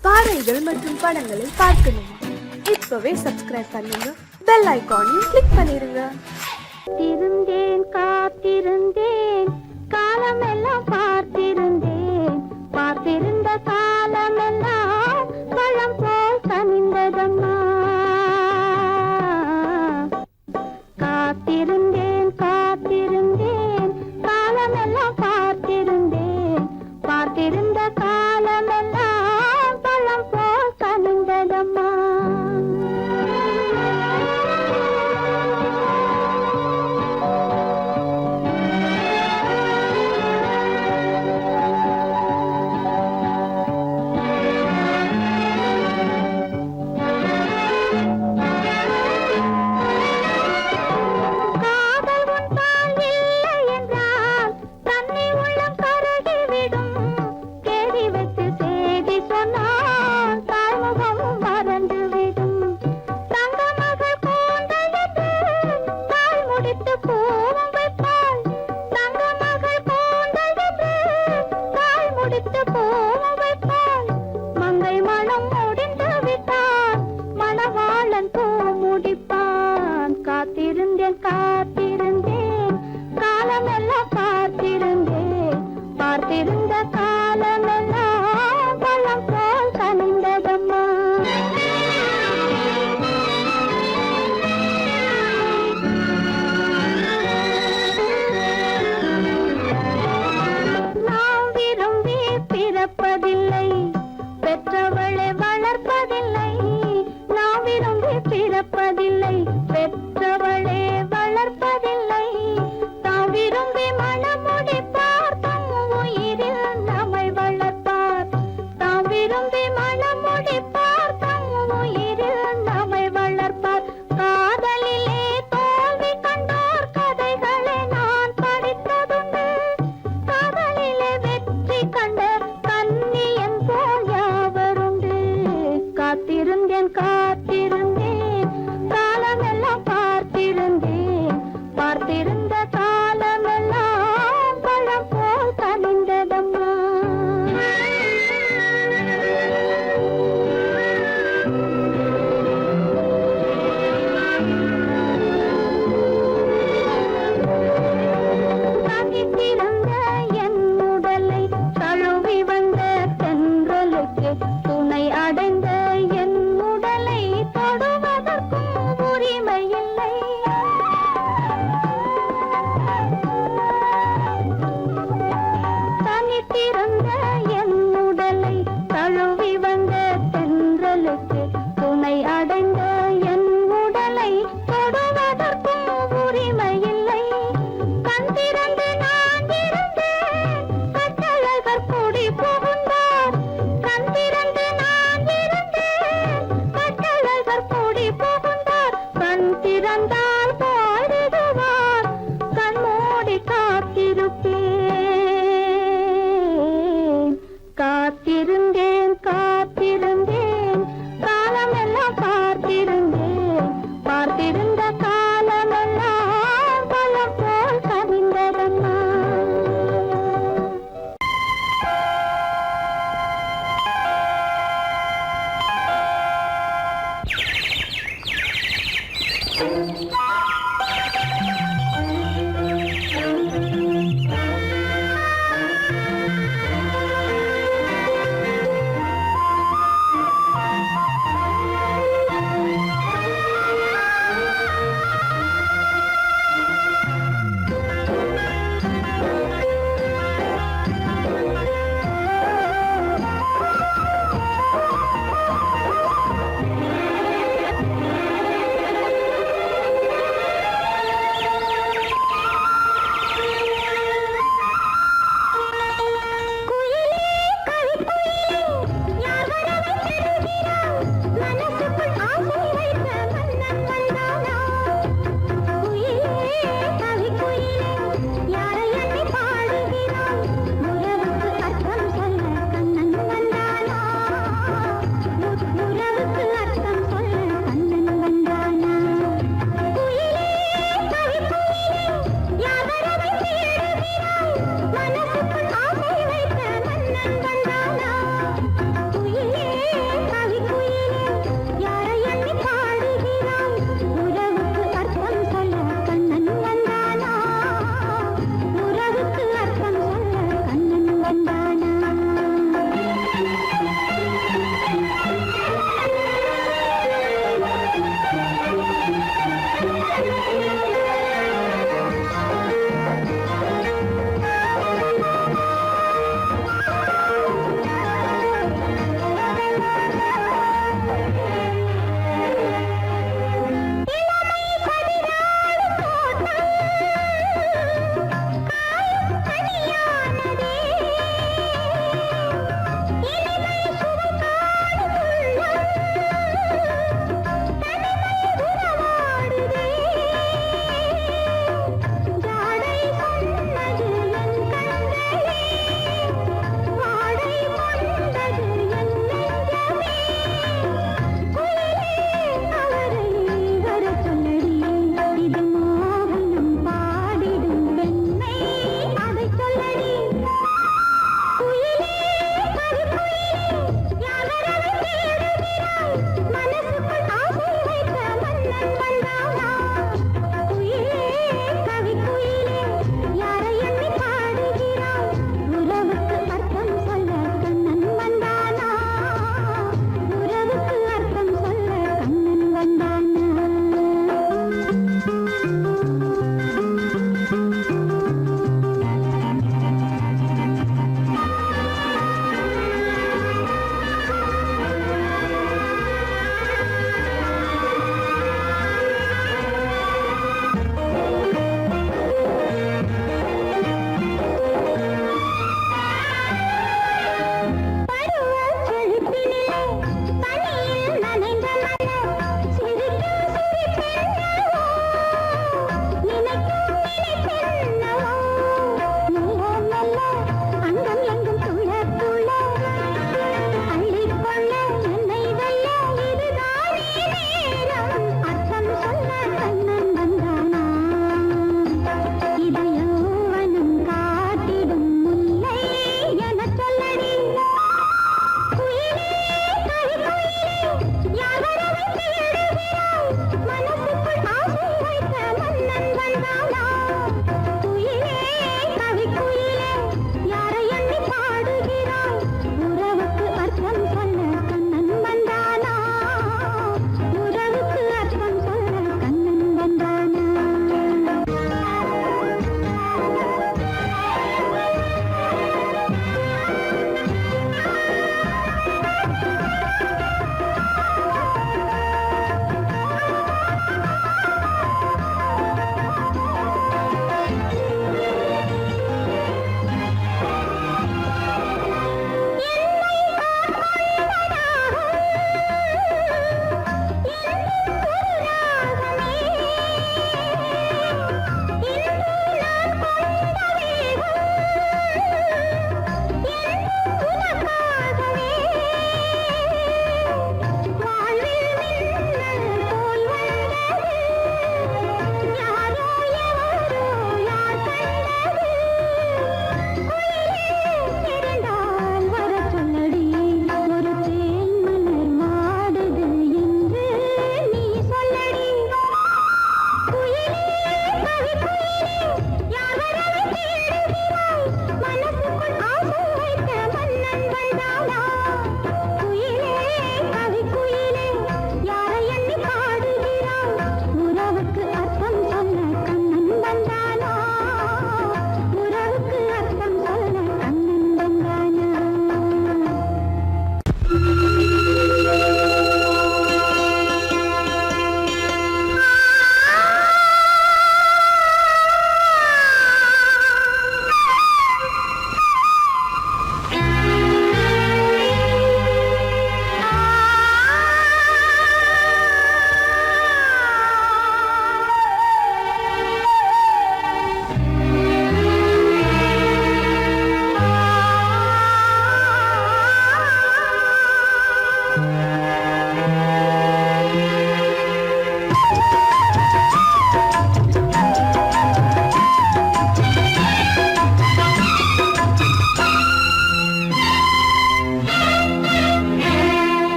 பாடல்கள் மற்றும் படங்களை பார்க்கணுமா? இப்பவே சப்ஸ்கிரைப் பண்ணுங்க, பெல் ஐகானையும் கிளிக் பண்ணிருங்க. இருந்தேன் காத்திருந்தேன் காலமெல்லாம் பார்த்திருந்தேன் பார்த்திருந்த காலமெல்லாம் பழம் போல் கனிந்ததம்மா காத்திருந்தேன் காத்திருந்தேன் காலமெல்லாம் பார்த்திருந்தேன் பார்த்திருந்த காலமெல்லாம் பழம் போல் கனிந்ததம்மா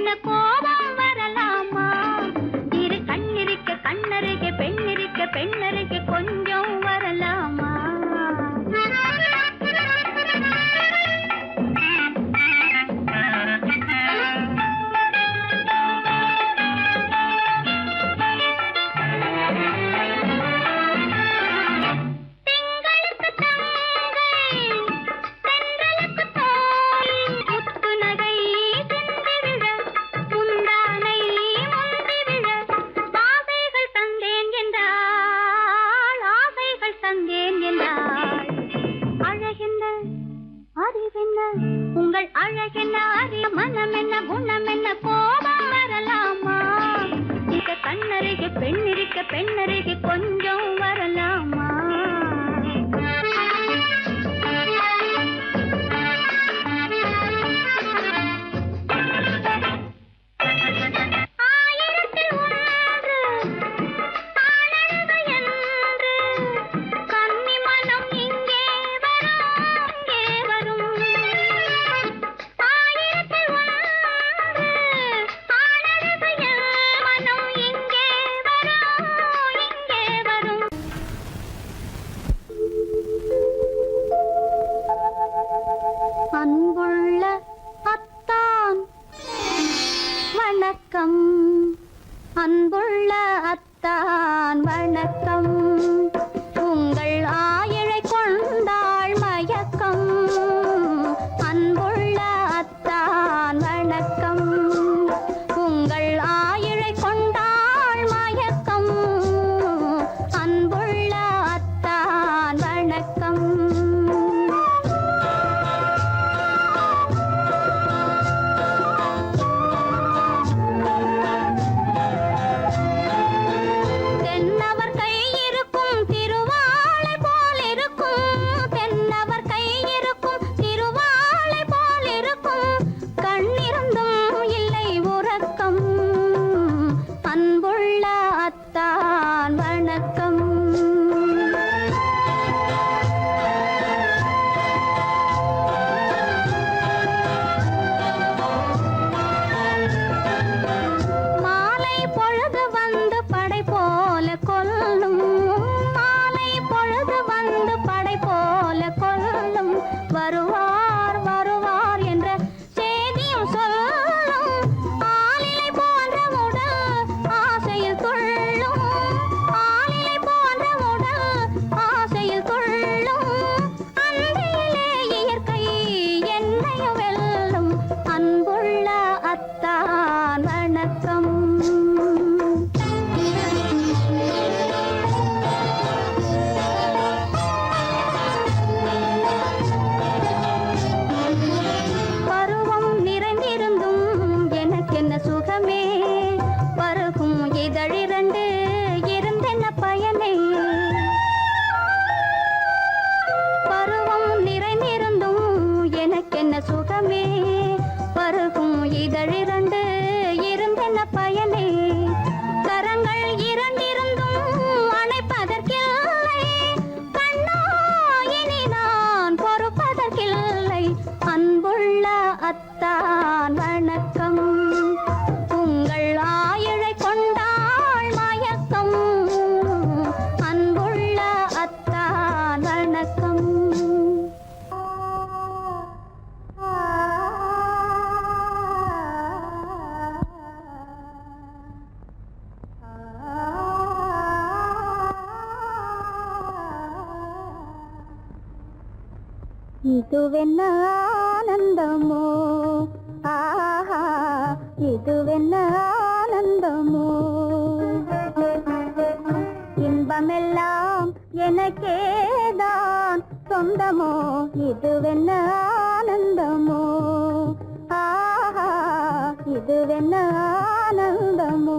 என்ன கோபம் வரலாமா? இரு கண்ணிருக்க கண்ணருகே பெண்ணிருக்க பெண்ணருகே கொஞ்சம் வரலாமா? உங்கள் அழகென்ன அறிய மனம் என்ன குணம் என்ன கோபம் வரலாமா? இந்த கண்ணருகே பெண்ணிருக்க பெண்ணருகே கொஞ்சம் வரலாமா? அன்புள்ள அத்தான் வணக்கம், அன்புள்ள அத்தான் வணக்கம். உங்கள் ஆயிழை கொண்டாள் மயக்கம். அன்புள்ள அத்தான் வணக்கம். உங்கள் ஆயிழை கொண்டாள் மயக்கம். அன்புள்ள அத்தான் வணக்கம். வருவார் வருவார் என்ற செய்தியும் சொல்லும். ஆளிலை போன்ற உடல் ஆசையில் துள்ளும். ஆளிலை போன்ற உடல் ஆசையில் துள்ளும். அன்றையிலே இயற்கை என்னையும் வெல்லும். அன்புள்ள அத்தான் வணக்கம். சுகமே பருகும் இதழிரண்டு இருந்தென்ன பயனே? பருவம் நிறைந்திருந்தும் எனக்கென்ன சுகமே? பருகும் இதழிரண்டு இருந்தென்ன பயனே? கரங்கள் இரண்டிருந்தும் அணைப்பதற்கில்லை. கண்ணா இனி நான் பொறுப்பதற்கில்லை. அன்புள்ள அத்தான் வணக்கம். உங்கள் ஆயிழை கொண்டாள் மயக்கம். அன்புள்ள அத்தான் வணக்கம். இதுவென்ன ஆனந்தமோ, ஆஹா இதுவென்ன ஆனந்தமோ. இன்பமெல்லாம் எனக்கேதான் சொந்தமோ. இதுவென்ன ஆனந்தமோ, ஆஹா இதுவென்ன ஆனந்தமோ.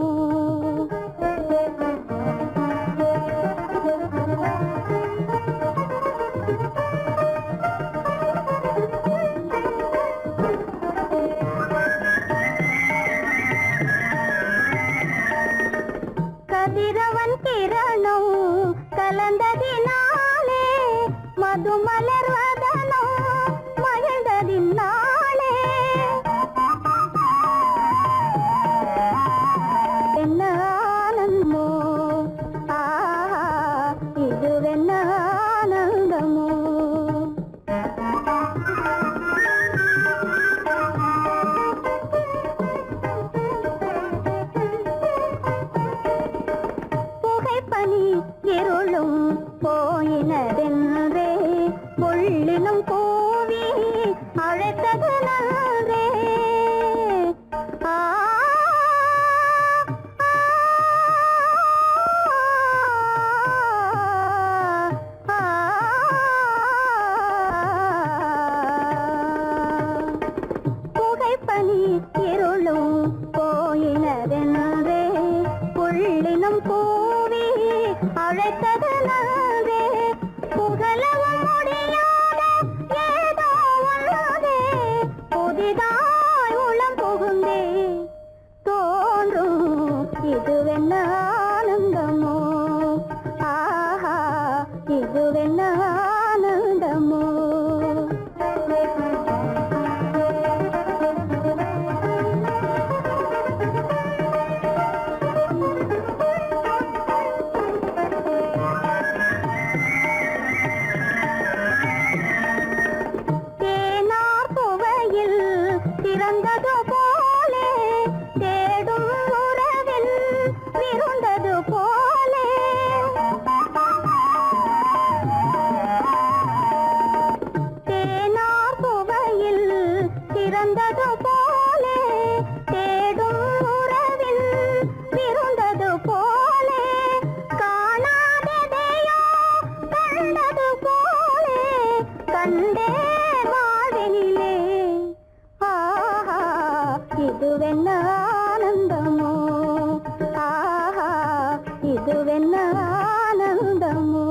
கதிரவன் கிரணம் கலந்ததினாலே மது மலர்வதனோ மகிழ்ந்ததினாலே. ஆனந்தமோ ஆஹா இதுவென்ன ஆனந்தமோ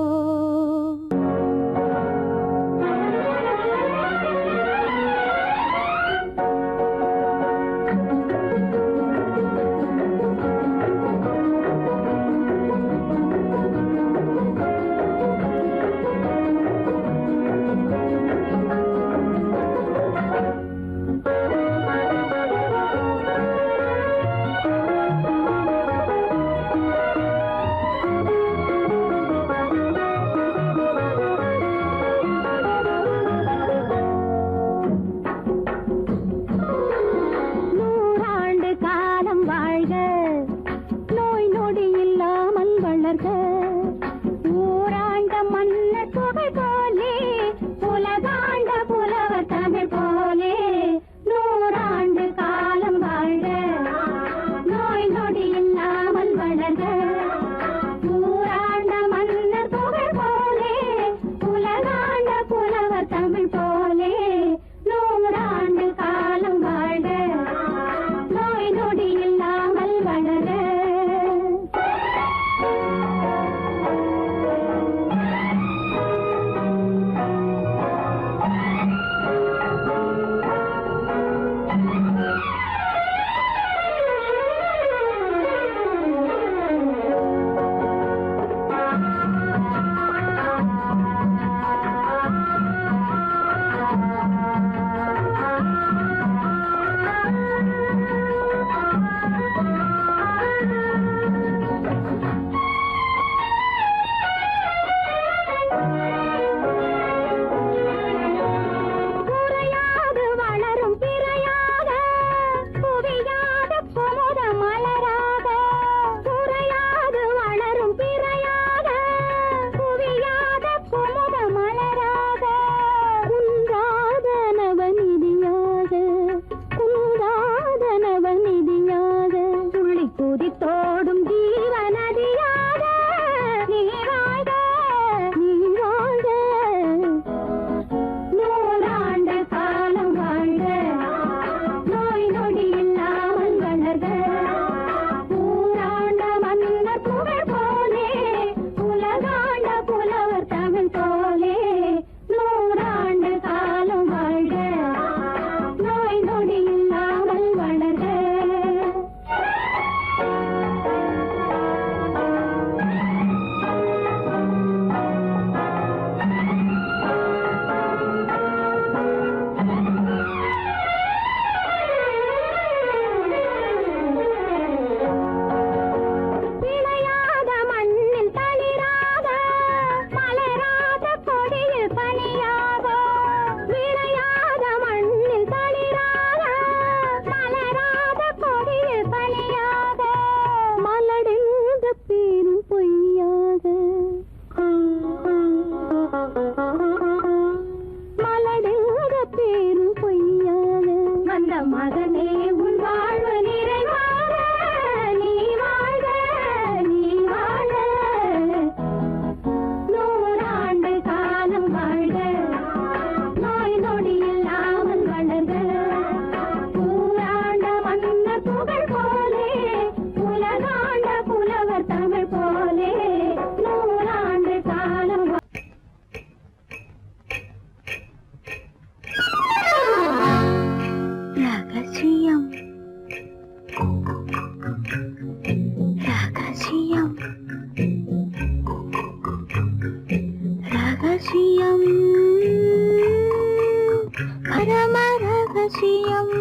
ரகசியம்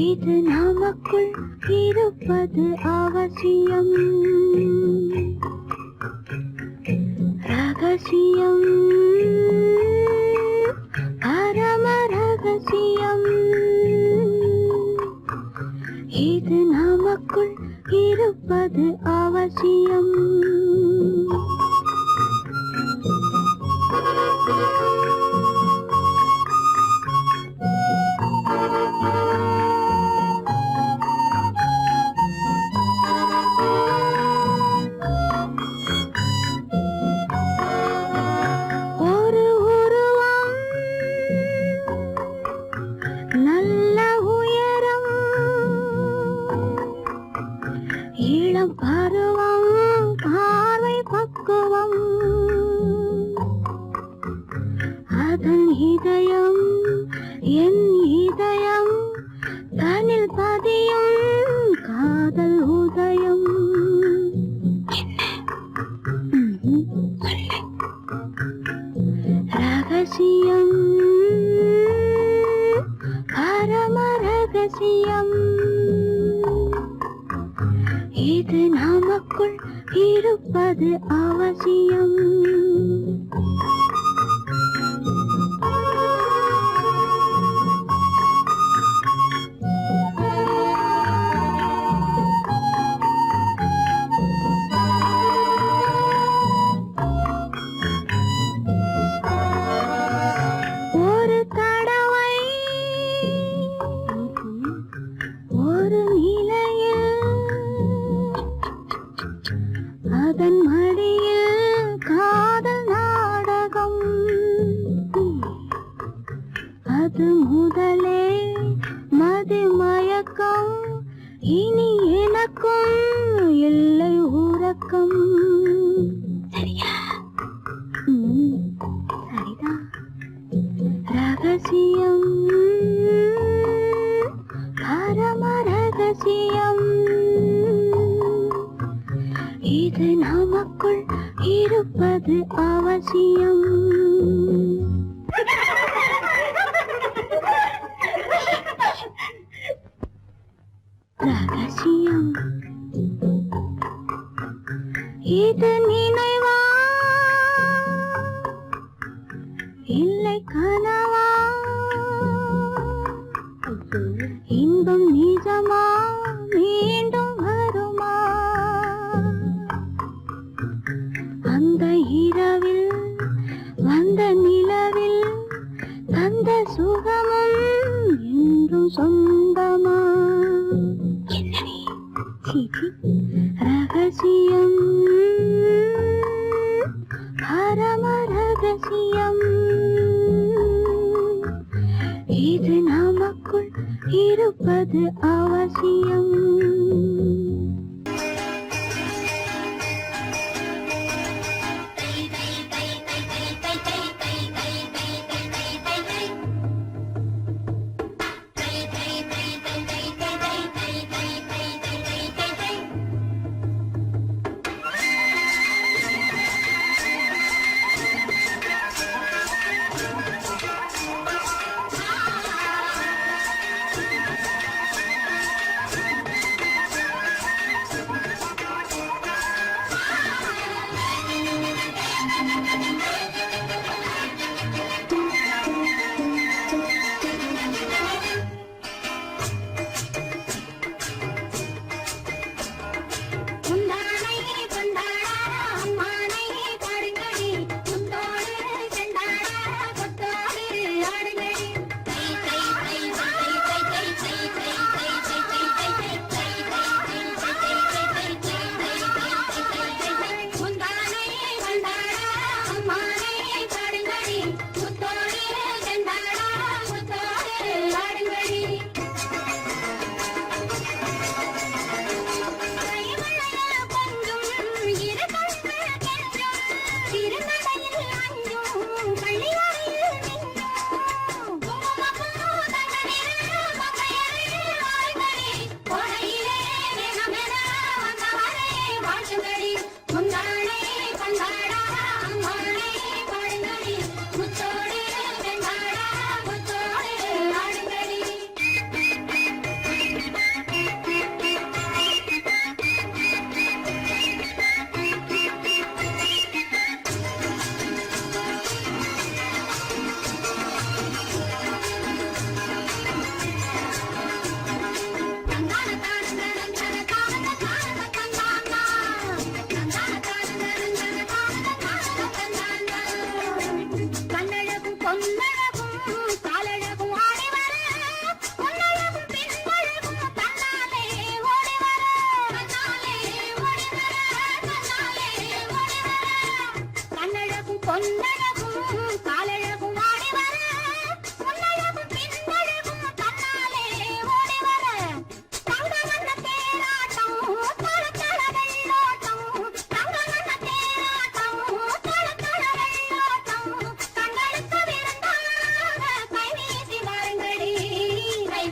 இது நமக்குள் இருப்பது அவசியம். ரகசியம் பரம ரகசியம் இது நமக்குள் இருப்பது அவசியம். நல்ல தனில் பதியும் காதல் உதயம். ரகசியம் பரம ரகசியம், இது நமக்குள் இருப்பது அவசியம். ஒரு தடவை ஒரு நிலையில் அதன் மடியில் காதல் நாடகம், அது முதலே மதி மயக்கம், இனி எனக்கும் இல்லை உறக்கம். சரியா? சரிதான். ரகசியம் பரம ரகசியம், இது நமக்குள் இருப்பது அவசியம். ரகசியம் இது நினைவா இல்லை கனவா, இன்பம் நிஜமா மீண்டும் வருமா, அந்த இரவில் வந்த நிலவில் தந்த சுகமும் என்றும் சொந்தமா. ரகசியம் பரம ரகசியம், இது நமக்குள் இருப்பது அவசியம்.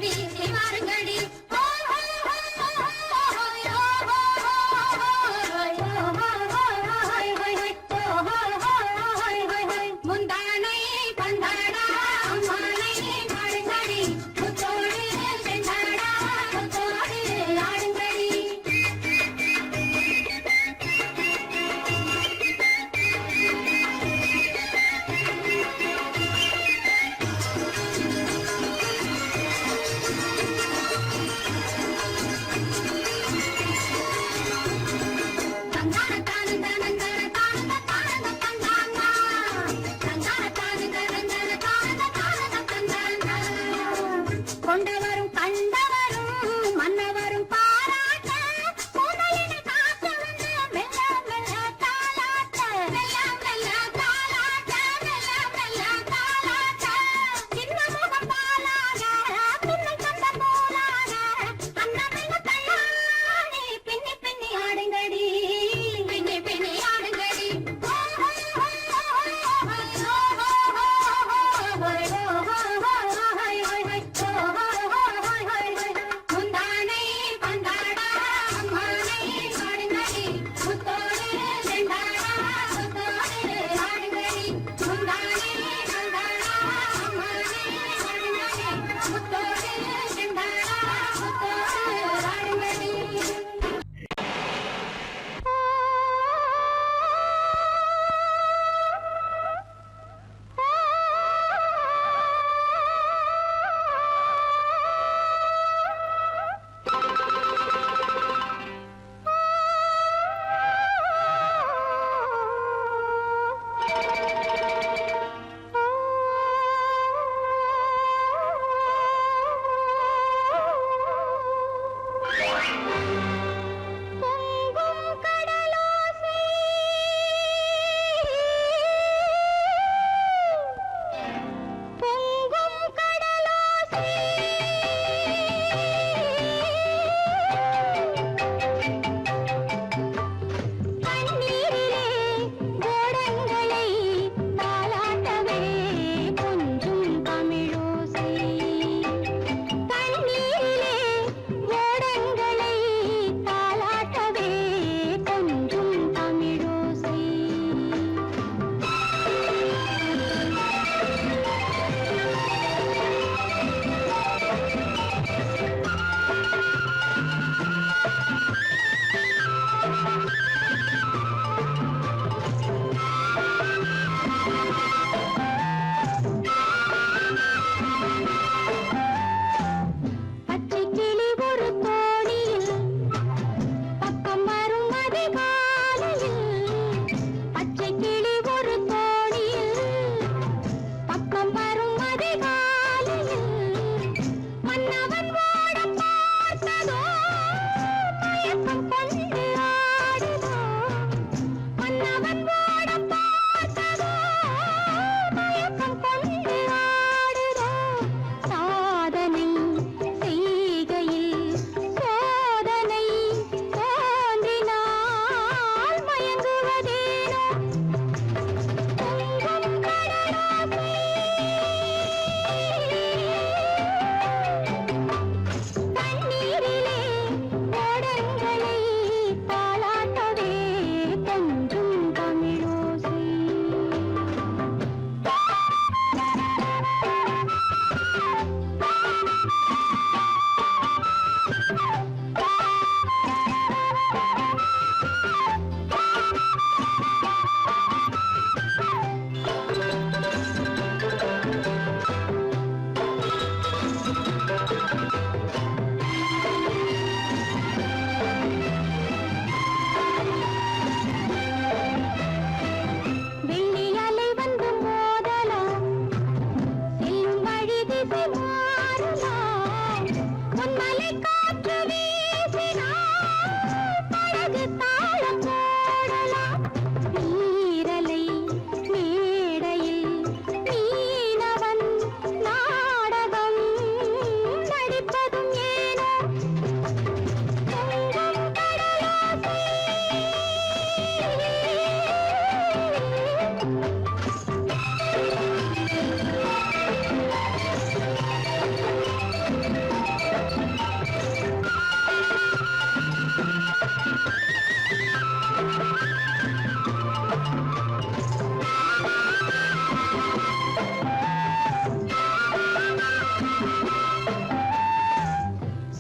வீசி வாருங்கள். காற்று வீசினால் படகு தாளம் போடலாம். நீரலை மேடையில் மீனவன் நாடகம் நடிப்பதும் ஏனோ பொங்கும் கடலோசை.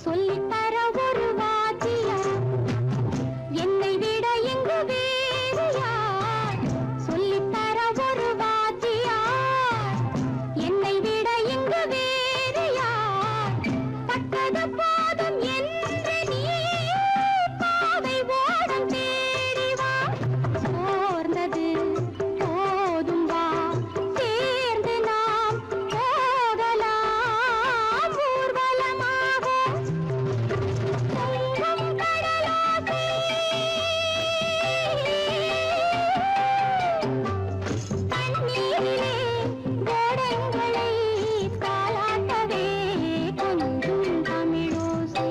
சொல்லித்தர ஒரு வாத்தியார், என்னை விட இங்கு வேறு யார்? சொல்லித்தர ஒரு வாத்தியார், என்னை விட இங்கு வேறு யார்? பட்டது போதும் என்று நீ பாதை ஓடம் தேடி வா. சோர்ந்தது போதும் வா, சேர்ந்து நாம் போகலாம் ஊர்வலமாக. பொங்கும் கடலோசை. தண்ணீரிலே ஓடங்களை தாலாட்டவே கொஞ்சும் தமிழோசை.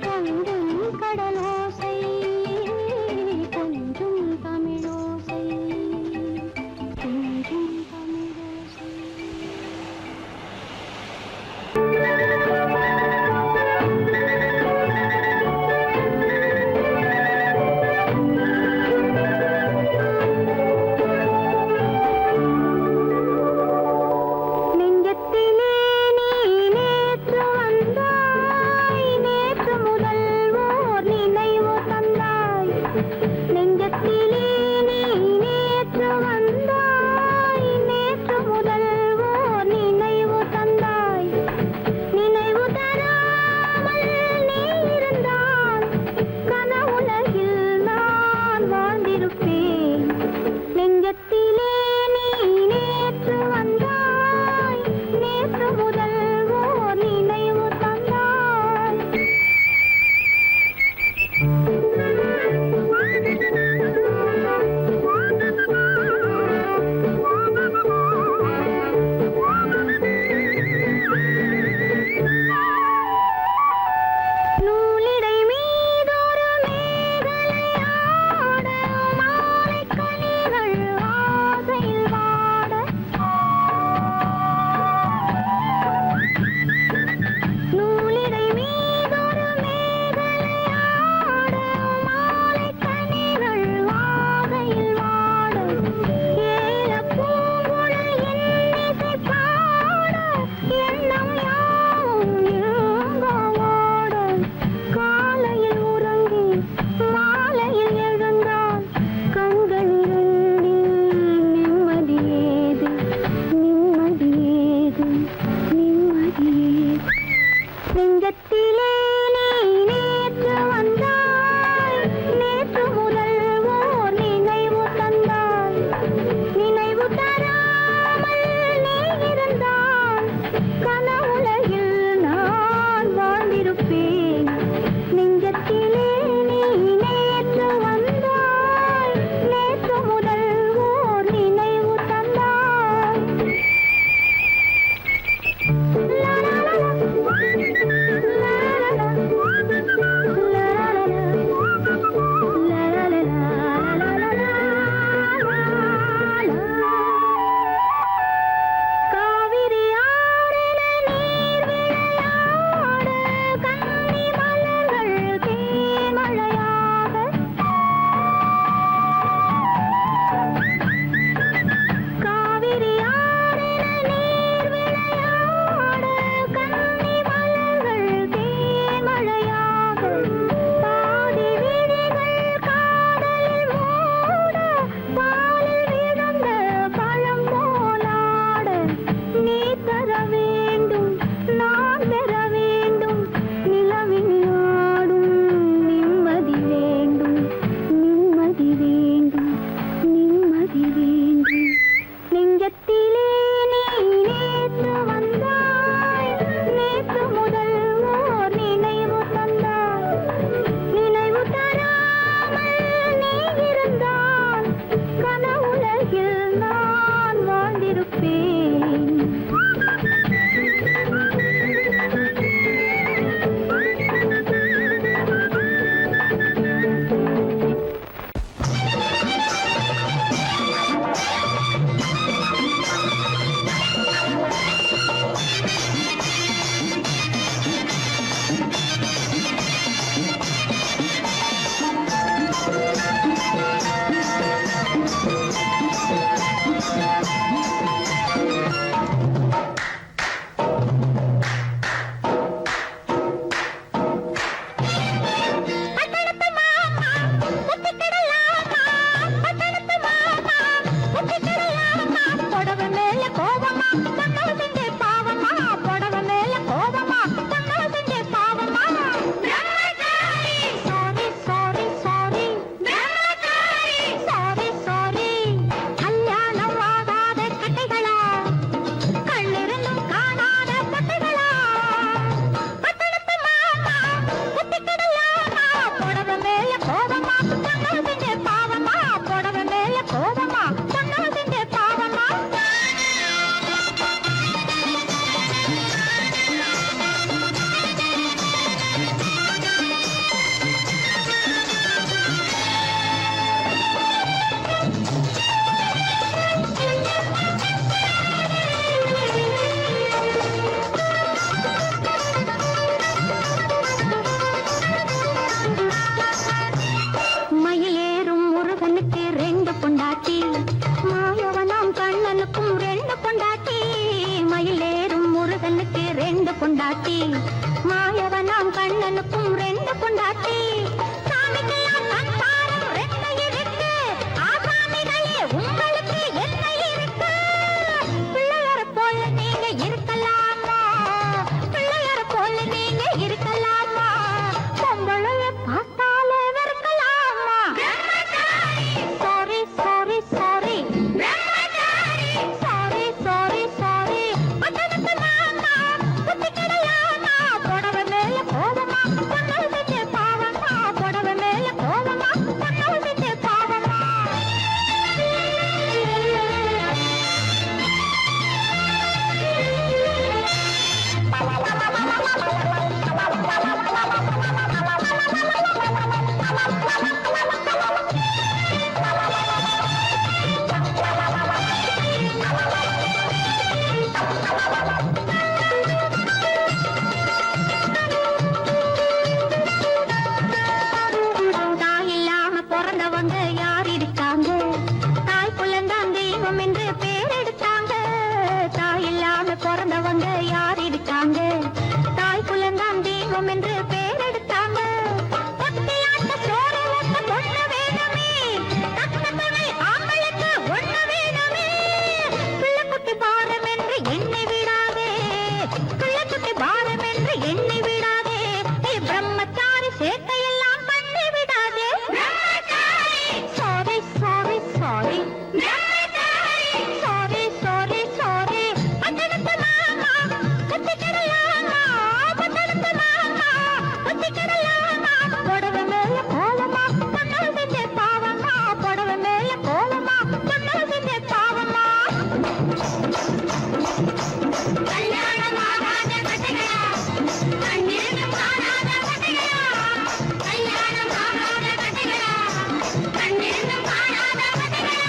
பொங்கும் கடலோசை, கொஞ்சும் தமிழோசை, கொஞ்சும் தமிழோசை. நெஞ்சத்திலே நீ நேற்று வந்தாய், நேற்று முதல் ஓர் நினைவு தந்தாய். நெஞ்சத்திலே நீ நேற்று வந்தாய், நேற்று முதல் ஓர் நினைவு தந்தாய். நினைவு தராமல் நீ இருந்தால் கனவுலகில் நான் வாழ்ந்திருப்பேன். நெஞ்சத்திலே நீ நேற்று வந்தாய், நேற்று முதல் ஓர் நினைவு தந்தாய். நூலிடை மீதொரு மேகலையாட, மாலைக் கனிகள் ஆசையில் வாட. நூலிடை மீதொரு மேகலையாட, மாலைக் கனிகள் ஆசையில் வாட. ஏலப் பூங்குழல் இன்னிசை பாட, எண்ணம் யாவும் எங்கோ ஓட. காலையில் உறங்கி மாலையில் எழுந்தால் கண்கள் இரண்டில் நிம்மதியேது, நிம்மதியேது, நிம்மதியேது. நெஞ்சத்திலே நீ நேற்று வந்தாய், நேற்று முதல் ஓர் நினைவு தந்தாய். நினைவு தராமல் நீ இருந்தால் கனவுலகில் நான் வாழ்ந்திருப்பேன். நெஞ்சத்திலே நீ நேற்று வந்தாய், நேற்று முதல் ஓர் நினைவு தந்தாய். லா லா லா லா. லா லா லா. மாயவனாம் கண்ணனுக்கும் ரெண்டு பொண்டாட்டி சாமிக்கெல்லாம் சம்சாரம் ரெண்டு இருக்கு ஆசாமிகளே உங்களுக்கு என்ன இருக்கு பிள்ளையார போல நீங்க இருக்கலாமா பிள்ளையார போல நீங்க இருக்கலாமா பொம்பளைய பார்த்தாலே வெறுக்கலாமா sorry sorry sorry sorry sorry sorry அத்தனத்து மாமா புத்தி கிடையாமா புடவை மேல கோவமா பொண்ணு செஞ்ச பாவமா புடவை மேல கோவமா பொண்ணு செஞ்ச பாவமா தாய் இல்லாம பிறந்தவங்க யார் இருக்காங்க தாய் புள்ளந்தான் தெய்வம் என்று பேர் எடுத்தாங்க தாய் இல்லாம பிறந்தவங்க யார் இருக்காங்க தாய் புள்ளந்தான் தெய்வம் என்று பேர் எடுத்தாங்க ஒத்தையாட்ட சோறு ஊட்ட பொண்ணு வேணுமே தக்கத்தவை ஆம்பளுக்கு ஒண்ணு வேணுமே பிள்ளைக்குட்டி பாரம் என்று எண்ணி விடாதே பிள்ளைக்குட்டி பாரம் என்று எண்ணி விடாதே பிரம்மச்சாரி சேட்டையெல்லாம் பண்ணி விடாதே sorry sorry sorry sorry sorry sorry பட்டணத்து மாமா புத்தி கிடையாமா பட்டணத்து மாமா புத்தி கிடையாமா புடவை மேல கோவமா பொண்ணு செஞ்ச பாவமா புடவை மேல கோவமா பொண்ணு செஞ்ச பாவமா கல்யாணம் ஆகாத கட்டைகளா கண்ணிருந்தும் காணாத கட்டைகளா கல்யாணம் ஆகாத கட்டைகளா கண்ணிருந்தும் காணாத கட்டைகளா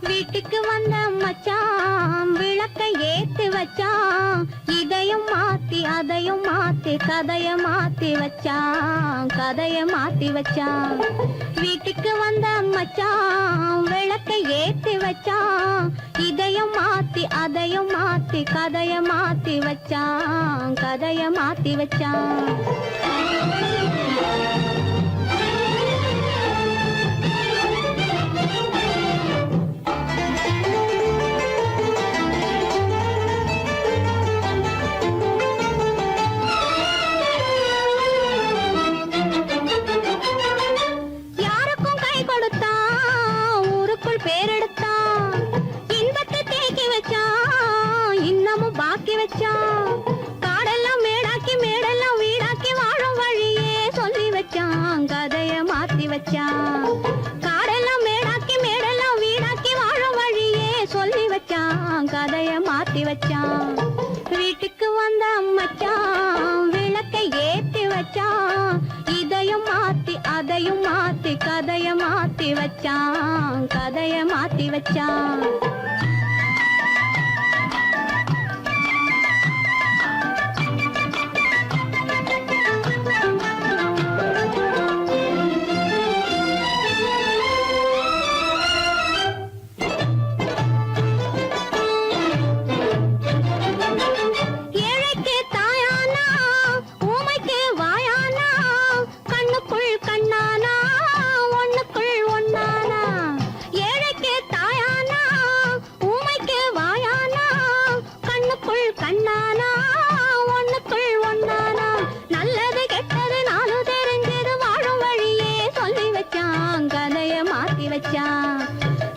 வீட்டுக்கு வந்த மச்சான் விளக்க ஏத்தி வச்சான் இதையும் மாத்தி அதையும் மாத்தி கதைய மாத்தி வச்சான் கதைய மாத்தி வச்சான் வீட்டுக்கு வந்த மச்சான் விளக்க ஏத்தி வச்சான் இதையும் மாத்தி அதையும் மாத்தி கதைய மாத்தி வச்சான் கதைய மாத்தி வச்சான் யாருக்கும் கை கொடுத்தான் ஊருக்குள் பேரெடுத்தான் இன்பத்தை தேக்கி வச்சான் இன்னமும் பாக்கி வச்சான் காடெல்லாம் மேடாக்கி மேடெல்லாம் வீடாக்கி வாழும் வழியே சொல்லி வச்சான் கதைய மாத்தி வச்சான் காடெல்லாம் மேடாக்கி மேடெல்லாம் வீடாக்கி வாழும் வழியே சொல்லி வச்சான் கதைய மாத்தி வச்சான் வீட்டுக்கு வந்த மச்சான் விளக்கை ஏத்தி வச்சான் இதையும் மாத்தி அதையும் மாத்தி கதைய மாத்தி வச்சான் கதைய மாத்தி வச்சான் ஏழைக்கு தாயானா ஊமைக்கு வாயானா கண்ணுக்குள் கண்ணானா ஒண்ணுக்குள் ஒண்ணானா ஏழைக்கு தாயானா ஊமைக்கு வாயானா கண்ணுக்குள் கண்ணானா ஒண்ணுக்குள் ஒண்ணானா நல்லது கெட்டது நானும் தெரிஞ்சது வாழும் வழியே சொல்லி வச்சான் கதைய மாத்தி வச்சான்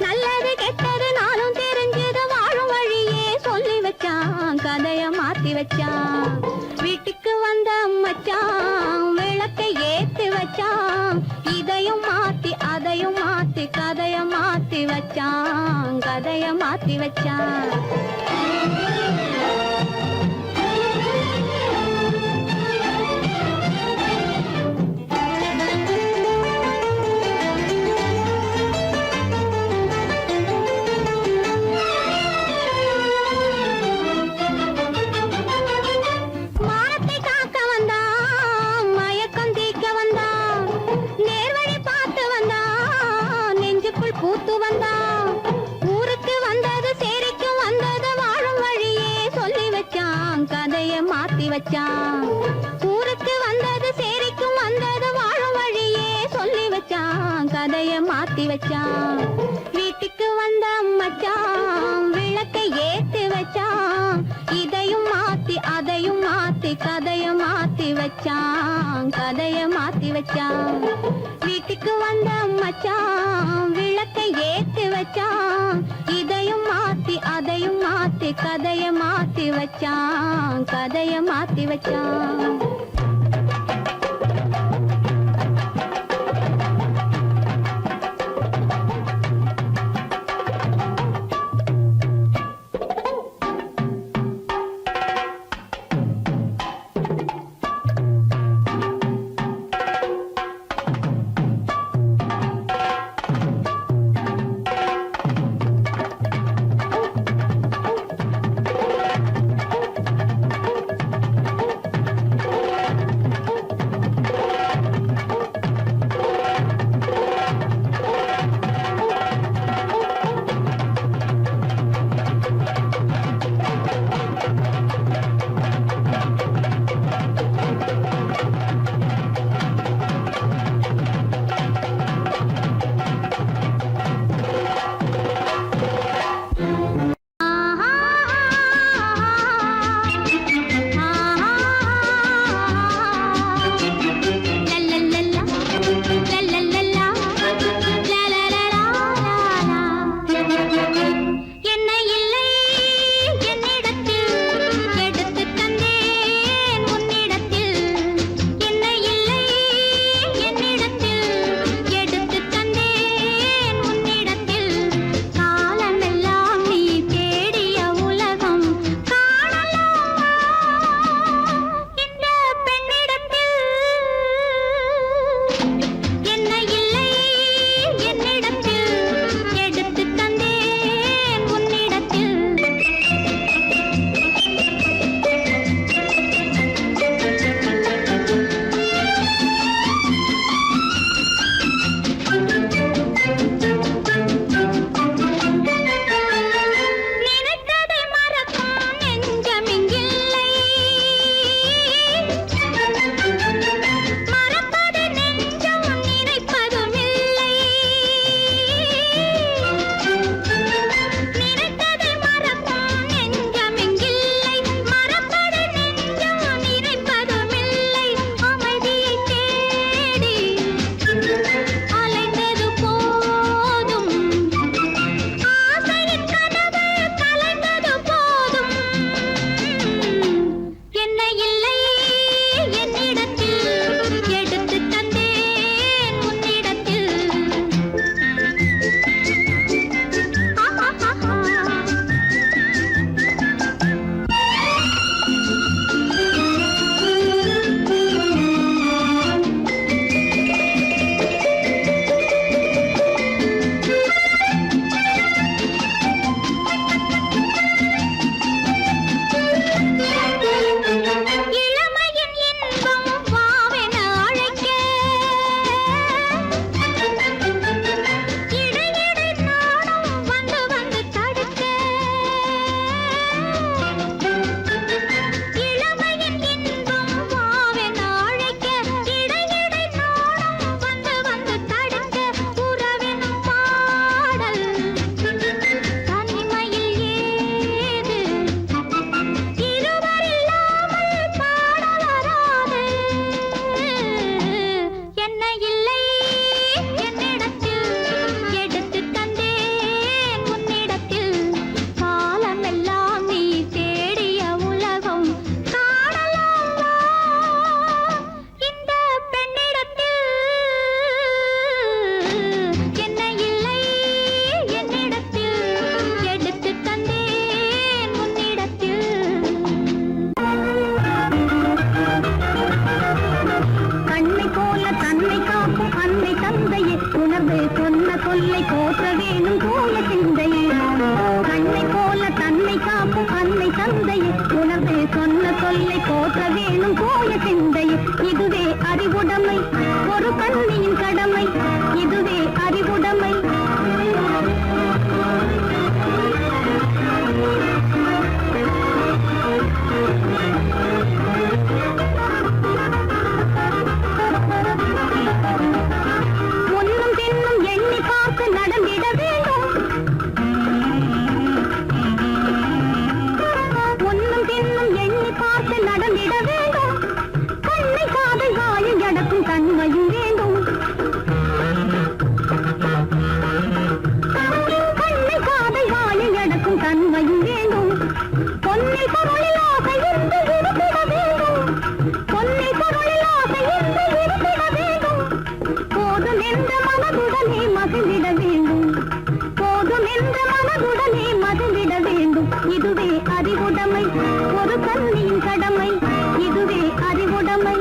நல்லது கெட்டது நானும் தெரிஞ்சது வாழும் வழியே சொல்லி வச்சான் கதைய மாத்தி வச்சான் வீட்டுக்கு வந்த மச்சான் விளக்கை ஏத்தி வச்சான் இதையும் மாத்தி அதையும் மாத்தி கதைய மாத்தி வச்சான் கதைய மாத்தி வச்சான் கதைய மாத்தி வச்சான். வீட்டுக்கு வந்த மச்சான் விளக்கை ஏத்தி வச்சான். இதையும் மாத்தி அதையும் மாத்தி கதைய மாத்தி வச்சான். கதைய மாத்தி வச்சான். வீட்டுக்கு வந்த மச்சான் விளக்கை ஏத்தி வச்சான். இதையும் மாத்தி அதையும் மாத்தி கதைய மாத்தி வச்சான். கதைய மாத்தி வச்சான். மனதுடனே மகிழ்ந்திட வேண்டும். போதும் என்ற மனதுடனே மகிழ்ந்திட வேண்டும். இதுவே அறிவுடைமை, ஒரு கன்னியின் கடமை. இதுவே அறிவுடைமை.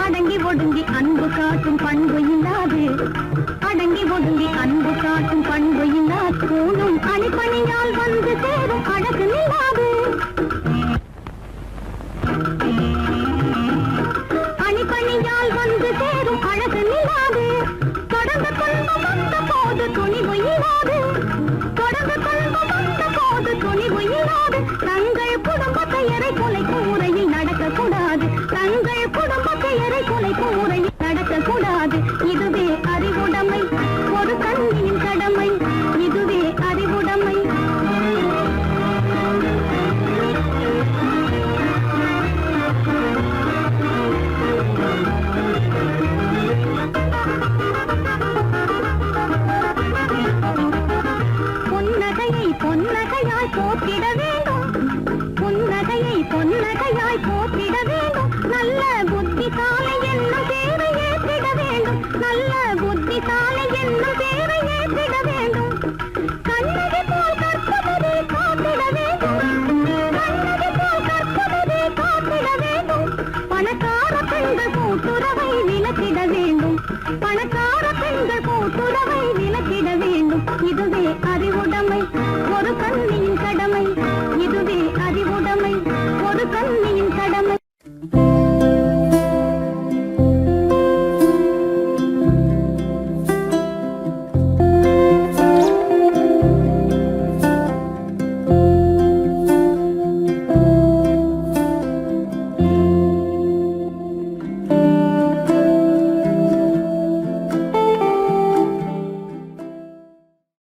அடங்கி ஒடுங்கி அன்பு காட்டும் பண்பு இல்லாது, அடங்கி ஒடுங்கி அன்பு காட்டும் பண்பு இல்லாது, கூணும் அணிப்பணியால் வந்து சேரும் அழகு நில்லாது. அணிப்பணியால் வந்து சேரும் அழகு நில்லாது. தொடர்ந்து துன்பம் வந்த போது துணிவு இல்லாது, தொடர்ந்து துன்பம் வந்த போது துணிவு இல்லாது. தங்கள் குடும்ப பெயரை குலைக்கும் முறையில் நடக்கக்கூடாது. தங்கள் குடும்ப பெயரை குலைக்கும் முறையில் நடக்கக்கூடாது. இதுவே அறிவுடைமை, ஒரு கண்ணியின் கடமை. இதுவே அறிவுடைமை. புன்னகையை பொன்னகையாய் போற்றிட வேண்டும். புன்னகையை பொன்னகையாய் போற்றிட வேண்டும். நல்ல புத்திசாலை என்னும் பேரை ஏற்றிட வேண்டும். நல்ல புத்திசாலை என்னும் பேரை ஏற்றிட வேண்டும். கண்ணகி போல் கற்பவரே காத்திட வேண்டும். கண்ணகி போல் கற்பவரே காத்திட வேண்டும். பணக்கார பெண்கள் கூட்டுறவை விலக்கிட வேண்டும். பணக்கார பெண்கள் கூட்டுறவை விலக்கிட வேண்டும். இதுவே அறிவுடைமை, ஒரு கண்ணி